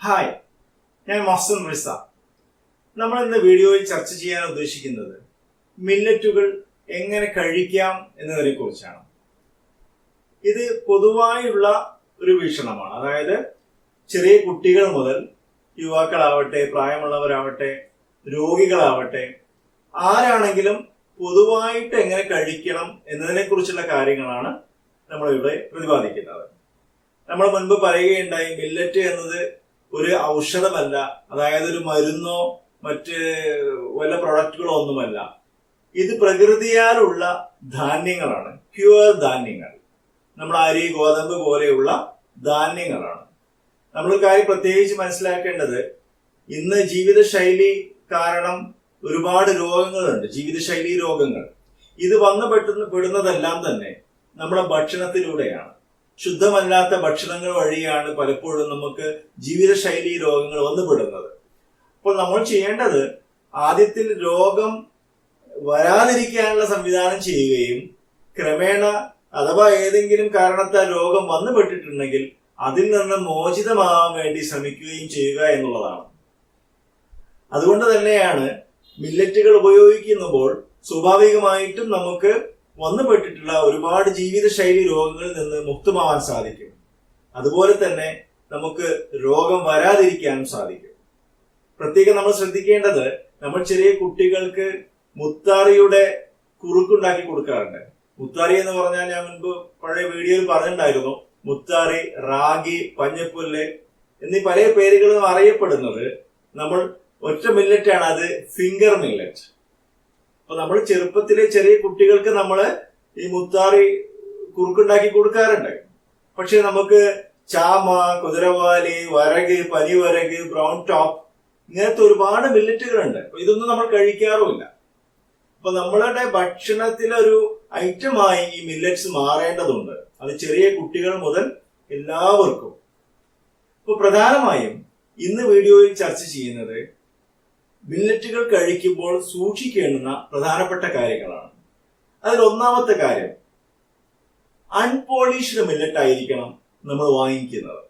Hi, ഞാൻ മഹ്സൻ റിസ. നമ്മൾ ഇന്ന് വീഡിയോയിൽ ചർച്ച ചെയ്യാൻ ഉദ്ദേശിക്കുന്നത് മില്ലറ്റുകൾ എങ്ങനെ കഴിക്കാം എന്നതിനെ കുറിച്ചാണ്. ഇത് പൊതുവായുള്ള ഒരു വീക്ഷണമാണ്. അതായത് ചെറിയ കുട്ടികൾ മുതൽ യുവാക്കളാവട്ടെ, പ്രായമുള്ളവരാവട്ടെ, രോഗികളാവട്ടെ, ആരാണെങ്കിലും പൊതുവായിട്ട് എങ്ങനെ കഴിക്കണം എന്നതിനെ കുറിച്ചുള്ള കാര്യങ്ങളാണ് നമ്മളിവിടെ പ്രതിപാദിക്കുന്നത്. നമ്മൾ മുൻപ് പറയുകയുണ്ടായി, മില്ലറ്റ് എന്നത് ഒരു ഔഷധമല്ല, അതായത് ഒരു മരുന്നോ മറ്റ് വല്ല പ്രൊഡക്റ്റുകളോ ഒന്നുമല്ല. ഇത് പ്രകൃതിയാലുള്ള ധാന്യങ്ങളാണ്, പ്യുവർ ധാന്യങ്ങൾ. നമ്മൾ അരി, ഗോതമ്പ് പോലെയുള്ള ധാന്യങ്ങളാണ്. നമ്മൾ കാര്യം പ്രത്യേകിച്ച് മനസ്സിലാക്കേണ്ടത്, ഇന്ന് ജീവിതശൈലി കാരണം ഒരുപാട് രോഗങ്ങളുണ്ട്, ജീവിതശൈലി രോഗങ്ങൾ. ഇത് വന്നു പെടുന്നതെല്ലാം തന്നെ നമ്മുടെ ഭക്ഷണത്തിലൂടെയാണ്. ശുദ്ധമല്ലാത്ത ഭക്ഷണങ്ങൾ വഴിയാണ് പലപ്പോഴും നമുക്ക് ജീവിതശൈലി രോഗങ്ങൾ വന്നുപെടുന്നത്. അപ്പോൾ നമ്മൾ ചെയ്യേണ്ടത് ആദ്യത്തിൽ രോഗം വരാതിരിക്കാനുള്ള സംവിധാനം ചെയ്യുകയും ക്രമേണ അഥവാ ഏതെങ്കിലും കാരണത്താൽ രോഗം വന്നുപെട്ടിട്ടുണ്ടെങ്കിൽ അതിൽ നിന്ന് മോചിതമാകാൻ വേണ്ടി ശ്രമിക്കുകയും ചെയ്യുക എന്നുള്ളതാണ്. അതുകൊണ്ട് തന്നെയാണ് മില്ലറ്റുകൾ ഉപയോഗിക്കുമ്പോൾ സ്വാഭാവികമായിട്ടും നമുക്ക് വന്നുപെട്ടിട്ടുള്ള ഒരുപാട് ജീവിതശൈലി രോഗങ്ങളിൽ നിന്ന് മുക്തമാവാൻ സാധിക്കും. അതുപോലെ തന്നെ നമുക്ക് രോഗം വരാതിരിക്കാനും സാധിക്കും. പ്രത്യേകം നമ്മൾ ശ്രദ്ധിക്കേണ്ടത്, നമ്മൾ ചെറിയ കുട്ടികൾക്ക് മുത്താറിയുടെ കുറുക്കുണ്ടാക്കി കൊടുക്കാറുണ്ട്. മുത്താറി എന്ന് പറഞ്ഞാൽ ഞാൻ മുൻപ് പഴയ വീഡിയോയിൽ പറഞ്ഞിട്ടുണ്ടായിരുന്നു. മുത്താറി, റാഗി, പഞ്ഞപ്പുല്ല് എന്നീ പല പേരുകളും അറിയപ്പെടുന്നത് നമ്മൾ ഒറ്റ മില്ലറ്റാണ്, അത് ഫിംഗർ മില്ലറ്റ്. അപ്പൊ നമ്മൾ ചെറുപ്പത്തിലെ ചെറിയ കുട്ടികൾക്ക് നമ്മൾ ഈ മുത്താറി കുറുക്കുണ്ടാക്കി കൊടുക്കാറുണ്ട്. പക്ഷെ നമുക്ക് ചാമ, കുതിരവാലി, വരക്, പനിവരക്, ബ്രൗൺ ടോപ്പ് ഇങ്ങനത്തെ ഒരുപാട് മില്ലറ്റുകളുണ്ട്. ഇതൊന്നും നമ്മൾ കഴിക്കാറുമില്ല. അപ്പൊ നമ്മളുടെ ഭക്ഷണത്തിലൊരു ഐറ്റമായി ഈ മില്ലറ്റ്സ് മാറേണ്ടതുണ്ട്. അത് ചെറിയ കുട്ടികൾ മുതൽ എല്ലാവർക്കും. ഇപ്പൊ പ്രധാനമായും ഇന്ന് വീഡിയോയിൽ ചർച്ച ചെയ്യുന്നത് മില്ലറ്റുകൾ കഴിക്കുമ്പോൾ സൂക്ഷിക്കേണ്ടുന്ന പ്രധാനപ്പെട്ട കാര്യങ്ങളാണ്. അതിൽ ഒന്നാമത്തെ കാര്യം, അൺപോളിഷ്ഡ് മില്ലറ്റ് ആയിരിക്കണം നമ്മൾ വാങ്ങിക്കുന്നത്.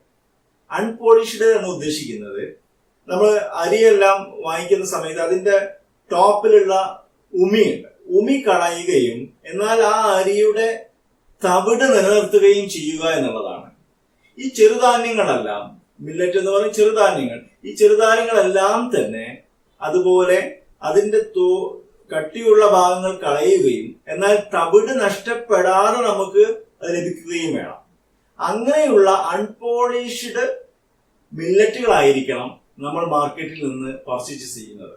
അൺപോളിഷ്ഡ് എന്ന് ഉദ്ദേശിക്കുന്നത്, നമ്മൾ അരിയെല്ലാം വാങ്ങിക്കുന്ന സമയത്ത് അതിന്റെ ടോപ്പിലുള്ള ഉമിയുണ്ട്, ഉമി കളയുകയും എന്നാൽ ആ അരിയുടെ തവിട് നിലനിർത്തുകയും ചെയ്യുക എന്നുള്ളതാണ്. ഈ ചെറുധാന്യങ്ങളെല്ലാം, മില്ലറ്റ് എന്ന് പറയുന്ന ചെറുധാന്യങ്ങൾ, ഈ ചെറുധാന്യങ്ങളെല്ലാം തന്നെ അതുപോലെ അതിന്റെ കട്ടിയുള്ള ഭാഗങ്ങൾ കളയുകയും എന്നാൽ തവിട് നഷ്ടപ്പെടാതെ നമുക്ക് അത് ലഭിക്കുകയും വേണം. അങ്ങനെയുള്ള അൺപോളിഷ്ഡ് മില്ലറ്റുകളായിരിക്കണം നമ്മൾ മാർക്കറ്റിൽ നിന്ന് പർച്ചേസ് ചെയ്യുന്നത്.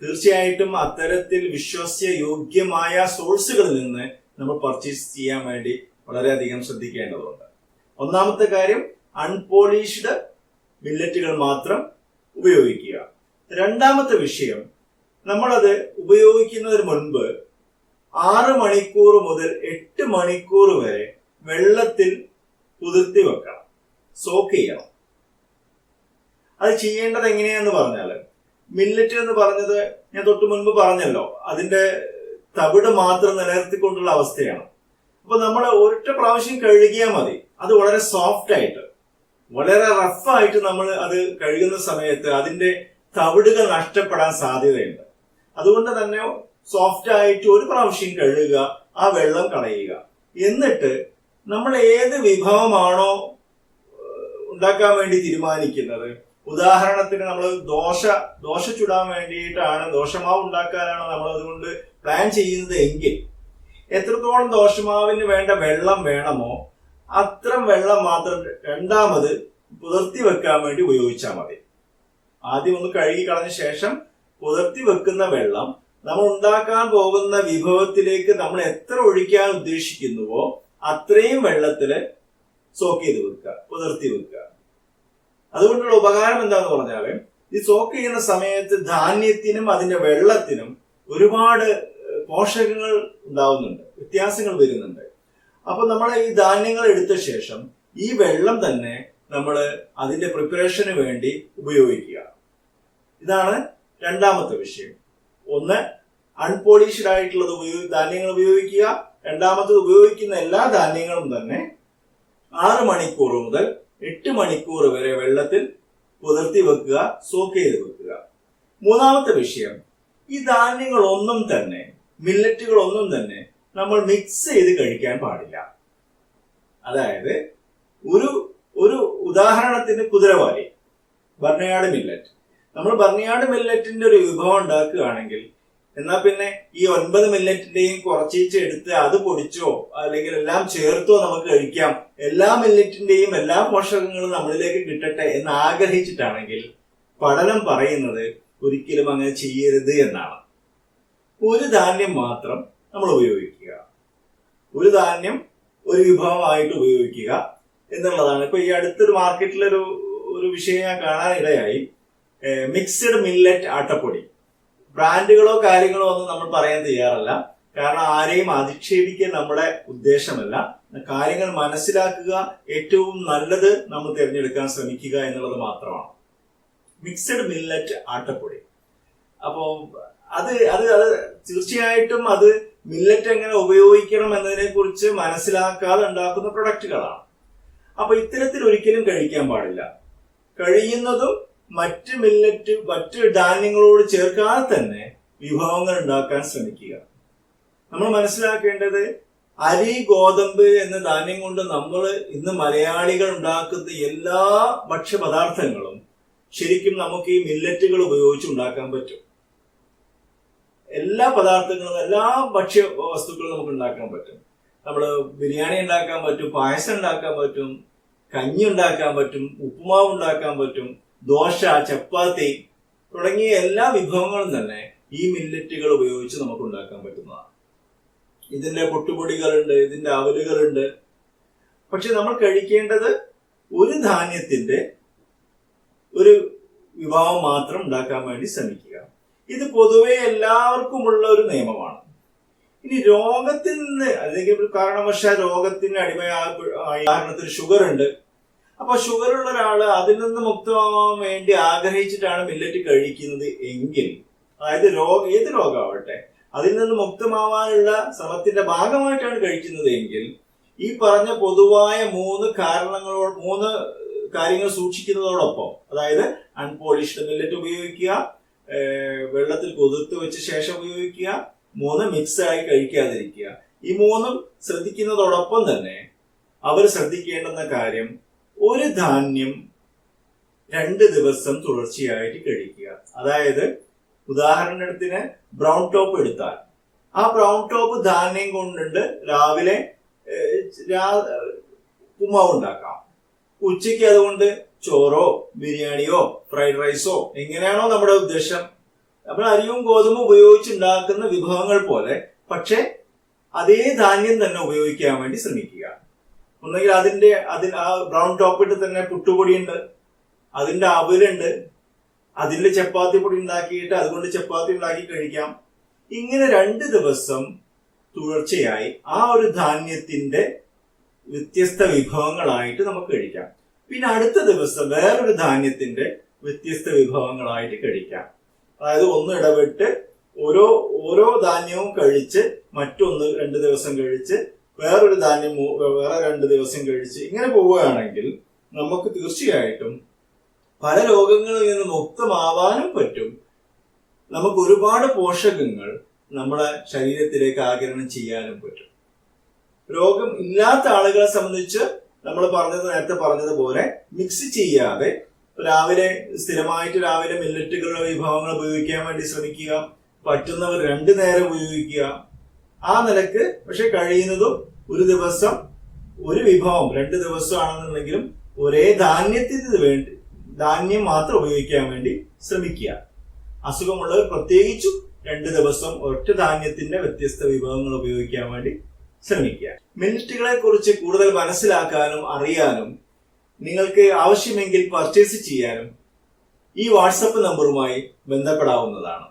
തീർച്ചയായിട്ടും അത്തരത്തിൽ വിശ്വാസയോഗ്യമായ സോഴ്സുകളിൽ നിന്ന് നമ്മൾ പർച്ചേസ് ചെയ്യാൻ വേണ്ടി വളരെയധികം ശ്രദ്ധിക്കേണ്ടതുണ്ട്. ഒന്നാമത്തെ കാര്യം, അൺപോളിഷ്ഡ് മില്ലറ്റുകൾ മാത്രം ഉപയോഗിക്കുക. രണ്ടാമത്തെ വിഷയം, നമ്മളത് ഉപയോഗിക്കുന്നതിന് മുൻപ് 6 മണിക്കൂർ മുതൽ 8 മണിക്കൂർ വരെ വെള്ളത്തിൽ കുതിർത്തി വെക്കണം, സോക്ക് ചെയ്യണം. അത് ചെയ്യേണ്ടത് എങ്ങനെയാന്ന് പറഞ്ഞാൽ, മില്ലറ്റ് എന്ന് പറഞ്ഞത് ഞാൻ തൊട്ട് മുൻപ് പറഞ്ഞല്ലോ, അതിന്റെ തവിട് മാത്രം നിലനിർത്തിക്കൊണ്ടുള്ള അവസ്ഥയാണ്. അപ്പൊ നമ്മൾ ഒരൊറ്റ പ്രാവശ്യം കഴുകിയാൽ മതി. അത് വളരെ സോഫ്റ്റ് ആയിട്ട്, വളരെ റഫായിട്ട് നമ്മൾ അത് കഴുകുന്ന സമയത്ത് അതിന്റെ തവിടുകൾ നഷ്ടപ്പെടാൻ സാധ്യതയുണ്ട്. അതുകൊണ്ട് തന്നെ സോഫ്റ്റ് ആയിട്ട് ഒരു പ്രാവശ്യം കഴുകുക, ആ വെള്ളം കളയുക. എന്നിട്ട് നമ്മൾ ഏത് വിഭവമാണോ ഉണ്ടാക്കാൻ വേണ്ടി തീരുമാനിക്കുന്നത്, ഉദാഹരണത്തിന് നമ്മൾ ദോശ ചുടാൻ വേണ്ടിയിട്ടാണ്, ദോശമാവ് ഉണ്ടാക്കാനാണ് നമ്മൾ അതുകൊണ്ട് പ്ലാൻ ചെയ്യുന്നത് എങ്കിൽ എത്രത്തോളം ദോശമാവിന് വേണ്ട വെള്ളം വേണമോ അത്രയും വെള്ളം മാത്രം രണ്ടാമത് പുതിർത്തി വെക്കാൻ വേണ്ടി ഉപയോഗിച്ചാൽ മതി. ആദ്യം ഒന്ന് കഴുകി കളഞ്ഞ ശേഷം പുതിർത്തി വെക്കുന്ന വെള്ളം നമ്മൾ ഉണ്ടാക്കാൻ പോകുന്ന വിഭവത്തിലേക്ക് നമ്മൾ എത്ര ഒഴിക്കാൻ ഉദ്ദേശിക്കുന്നുവോ അത്രയും വെള്ളത്തില് സോക്ക് ചെയ്ത് വെക്കുക, പുതിർത്തി വെക്കുക. അതുകൊണ്ടുള്ള ഉപകാരം എന്താന്ന് പറഞ്ഞാല്, ഈ സോക്ക് ചെയ്യുന്ന സമയത്ത് ധാന്യത്തിനും അതിന്റെ വെള്ളത്തിനും ഒരുപാട് പോഷകങ്ങൾ ഉണ്ടാവുന്നുണ്ട്, വ്യത്യാസങ്ങൾ വരുന്നുണ്ട്. അപ്പൊ നമ്മൾ ഈ ധാന്യങ്ങൾ എടുത്ത ശേഷം ഈ വെള്ളം തന്നെ നമ്മൾ അതിന്റെ പ്രിപ്പറേഷന് വേണ്ടി ഉപയോഗിക്കുക. ഇതാണ് രണ്ടാമത്തെ വിഷയം. ഒന്ന്, അൺപോളിഷ്ഡ് ആയിട്ടുള്ളത് ധാന്യങ്ങൾ ഉപയോഗിക്കുക. രണ്ടാമത്തത്, ഉപയോഗിക്കുന്ന എല്ലാ ധാന്യങ്ങളും തന്നെ 6 മണിക്കൂർ മുതൽ 8 മണിക്കൂർ വരെ വെള്ളത്തിൽ പുതിർത്തി വെക്കുക, സോക്ക് ചെയ്ത് വെക്കുക. മൂന്നാമത്തെ വിഷയം, ഈ ധാന്യങ്ങളൊന്നും തന്നെ, മില്ലറ്റുകളൊന്നും തന്നെ നമ്മൾ മിക്സ് ചെയ്ത് കഴിക്കാൻ പാടില്ല. അതായത് ഒരു ഉദാഹരണത്തിന് കുതിരവാലി, ബർണിയാട് മില്ലറ്റ്. നമ്മൾ ബർണിയാട് മില്ലറ്റിന്റെ ഒരു വിഭവം ഉണ്ടാക്കുകയാണെങ്കിൽ എന്നാൽ പിന്നെ ഈ 9 മില്ലറ്റിന്റെയും കുറച്ചീച്ച് എടുത്ത് അത് പൊടിച്ചോ അല്ലെങ്കിൽ എല്ലാം ചേർത്തോ നമുക്ക് കഴിക്കാം, എല്ലാ മില്ലറ്റിന്റെയും എല്ലാ പോഷകങ്ങളും നമ്മളിലേക്ക് കിട്ടട്ടെ എന്ന് ആഗ്രഹിച്ചിട്ടാണെങ്കിൽ പഠനം പറയുന്നത് ഒരിക്കലും അങ്ങനെ ചെയ്യരുത് എന്നാണ്. ഒരു ധാന്യം മാത്രം നമ്മൾ ഉപയോഗിക്കുക, ഒരു ധാന്യം ഒരു വിഭവമായിട്ട് ഉപയോഗിക്കുക എന്നുള്ളതാണ്. ഇപ്പൊ ഈ അടുത്തൊരു മാർക്കറ്റിലൊരു വിഷയം ഞാൻ കാണാനിടയായി. Mixed millet ആട്ടപ്പൊടി. ബ്രാൻഡുകളോ കാര്യങ്ങളോ ഒന്നും നമ്മൾ പറയാൻ തയ്യാറല്ല, കാരണം ആരെയും അധിക്ഷേപിക്കാൻ നമ്മുടെ ഉദ്ദേശമല്ല. കാര്യങ്ങൾ മനസ്സിലാക്കുക, ഏറ്റവും നല്ലത് നമ്മൾ തിരഞ്ഞെടുക്കാൻ ശ്രമിക്കുക എന്നുള്ളത് മാത്രമാണ്. മിക്സഡ് മില്ലറ്റ് ആട്ടപ്പൊടി. അപ്പോ അത് തീർച്ചയായിട്ടും അത് മില്ലറ്റ് എങ്ങനെ ഉപയോഗിക്കണം എന്നതിനെ കുറിച്ച് മനസ്സിലാക്കാതെ ഉണ്ടാക്കുന്ന പ്രൊഡക്റ്റുകളാണ്. അപ്പൊ ഇത്തരത്തിൽ ഒരിക്കലും കഴിക്കാൻ പാടില്ല. കഴിയുന്നതും മറ്റ് ധാന്യങ്ങളോട് ചേർക്കാതെ തന്നെ വിഭവങ്ങൾ ഉണ്ടാക്കാൻ ശ്രമിക്കുക. നമ്മൾ മനസ്സിലാക്കേണ്ടത് അരി, ഗോതമ്പ് എന്ന ധാന്യം കൊണ്ട് നമ്മൾ ഇന്ന് മലയാളികൾ ഉണ്ടാക്കുന്ന എല്ലാ ഭക്ഷ്യപദാർത്ഥങ്ങളും ശരിക്കും നമുക്ക് ഈ മില്ലറ്റുകൾ ഉപയോഗിച്ച് ഉണ്ടാക്കാൻ പറ്റും. എല്ലാ പദാർത്ഥങ്ങളും, എല്ലാ ഭക്ഷ്യ വസ്തുക്കളും നമുക്ക് ഉണ്ടാക്കാൻ പറ്റും. നമ്മൾ ബിരിയാണി ഉണ്ടാക്കാൻ പറ്റും, പായസം ഉണ്ടാക്കാൻ പറ്റും, കഞ്ഞി ഉണ്ടാക്കാൻ പറ്റും, ഉപ്പുമാവ് ഉണ്ടാക്കാൻ പറ്റും, ദോശ, ചപ്പാത്തി തുടങ്ങിയ എല്ലാ വിഭവങ്ങളും തന്നെ ഈ മില്ലറ്റുകൾ ഉപയോഗിച്ച് നമുക്ക് ഉണ്ടാക്കാൻ പറ്റുന്നതാണ്. ഇതിന്റെ പൊട്ടുപൊടികളുണ്ട്, ഇതിന്റെ അവലുകളുണ്ട്. പക്ഷെ നമ്മൾ കഴിക്കേണ്ടത് ഒരു ധാന്യത്തിന്റെ ഒരു വിഭവം മാത്രം ഉണ്ടാക്കാൻ വേണ്ടി ശ്രമിക്കുക. ഇത് പൊതുവെ എല്ലാവർക്കുമുള്ള ഒരു നിയമമാണ്. ഇനി രോഗത്തിൽ നിന്ന് അല്ലെങ്കിൽ ഒരു കാരണവശാൽ രോഗത്തിന് അടിമയായി, ഉദാഹരണത്തിന് ഷുഗർ ഉണ്ട്. അപ്പൊ ഷുഗർ ഉള്ള ഒരാള് അതിൽ നിന്ന് മുക്തമാവാൻ വേണ്ടി ആഗ്രഹിച്ചിട്ടാണ് മില്ലറ്റ് കഴിക്കുന്നത് എങ്കിൽ, അതായത് ഏത് രോഗമാവട്ടെ അതിൽ നിന്ന് മുക്തമാവാനുള്ള ശ്രമത്തിന്റെ ഭാഗമായിട്ടാണ് കഴിക്കുന്നത് എങ്കിൽ, ഈ പറഞ്ഞ പൊതുവായ മൂന്ന് കാര്യങ്ങൾ സൂക്ഷിക്കുന്നതോടൊപ്പം, അതായത് അൺപോളിഷ്ഡ് മില്ലറ്റ് ഉപയോഗിക്കുക, വെള്ളത്തിൽ കുതിർത്ത് വെച്ച ശേഷം ഉപയോഗിക്കുക, 3 മിക്സ് ആയി കഴിക്കാതിരിക്കുക, ഈ 3 ശ്രദ്ധിക്കുന്നതോടൊപ്പം തന്നെ അവർ ശ്രദ്ധിക്കേണ്ടുന്ന കാര്യം, ഒരു ധാന്യം 2 ദിവസം തുടർച്ചയായിട്ട് കഴിക്കുക. അതായത് ഉദാഹരണത്തിന് ബ്രൗൺ ടോപ്പ് എടുത്താൽ, ആ ബ്രൗൺ ടോപ്പ് ധാന്യം കൊണ്ടുണ്ട് രാവിലെ ഉപ്പുമാവ് ഉണ്ടാക്കാം, ഉച്ചയ്ക്ക് അതുകൊണ്ട് ചോറോ ബിരിയാണിയോ ഫ്രൈഡ് റൈസോ എങ്ങനെയാണോ നമ്മുടെ ഉദ്ദേശം, നമ്മൾ അരിയും ഗോതമ്പും ഉപയോഗിച്ചുണ്ടാക്കുന്ന വിഭവങ്ങൾ പോലെ, പക്ഷെ അതേ ധാന്യം തന്നെ ഉപയോഗിക്കാൻ വേണ്ടി ശ്രമിക്കുക. ഒന്നെങ്കിൽ ആ ബ്രൗൺ ടോപ്പിട്ട് തന്നെ പുട്ടുപൊടി ഉണ്ട്, അതിന്റെ അവലുണ്ട്, അതിന്റെ ചപ്പാത്തി പൊടി ഉണ്ടാക്കിയിട്ട് അതുകൊണ്ട് ചപ്പാത്തി ഉണ്ടാക്കി കഴിക്കാം. ഇങ്ങനെ 2 ദിവസം തുടർച്ചയായി ആ ഒരു ധാന്യത്തിന്റെ വ്യത്യസ്ത വിഭവങ്ങളായിട്ട് നമുക്ക് കഴിക്കാം. പിന്നെ അടുത്ത ദിവസം വേറൊരു ധാന്യത്തിന്റെ വ്യത്യസ്ത വിഭവങ്ങളായിട്ട് കഴിക്കാം. അതായത് ഒന്ന് ഇടവിട്ട് ഓരോ ധാന്യവും കഴിച്ച് മറ്റൊന്ന് 2 ദിവസം കഴിച്ച് വേറൊരു ധാന്യം വേറെ 2 ദിവസം കഴിച്ച് ഇങ്ങനെ പോവുകയാണെങ്കിൽ നമുക്ക് തീർച്ചയായിട്ടും പല രോഗങ്ങളിൽ നിന്ന് മുക്തമാവാനും പറ്റും. നമുക്ക് ഒരുപാട് പോഷകങ്ങൾ നമ്മുടെ ശരീരത്തിലേക്ക് ആഗിരണം ചെയ്യാനും പറ്റും. രോഗം ഇല്ലാത്ത ആളുകളെ സംബന്ധിച്ച് നമ്മൾ നേരത്തെ പറഞ്ഞതുപോലെ മിക്സ് ചെയ്യാതെ സ്ഥിരമായിട്ട് രാവിലെ മില്ലറ്റുകളുടെ വിഭവങ്ങൾ ഉപയോഗിക്കാൻ വേണ്ടി ശ്രമിക്കുക. പറ്റുന്നവർ 2 നേരം ഉപയോഗിക്കുക. ആ നിലക്ക് പക്ഷെ കഴിയുന്നതും ഒരു ദിവസം ഒരു വിഭവം 2 ദിവസം ആണെന്നുണ്ടെങ്കിലും ഒരേ ധാന്യം മാത്രം ഉപയോഗിക്കാൻ വേണ്ടി ശ്രമിക്കുക. അസുഖമുള്ളവർ പ്രത്യേകിച്ചും 2 ദിവസം ഒറ്റ ധാന്യത്തിന്റെ വ്യത്യസ്ത വിഭവങ്ങൾ ഉപയോഗിക്കാൻ വേണ്ടി ശ്രമിക്കുക. മില്ലറ്റുകളെ കുറിച്ച് കൂടുതൽ മനസ്സിലാക്കാനും അറിയാനും നിങ്ങൾക്ക് ആവശ്യമെങ്കിൽ പർച്ചേസ് ചെയ്യാനും ഈ വാട്സപ്പ് നമ്പറുമായി ബന്ധപ്പെടാവുന്നതാണ്.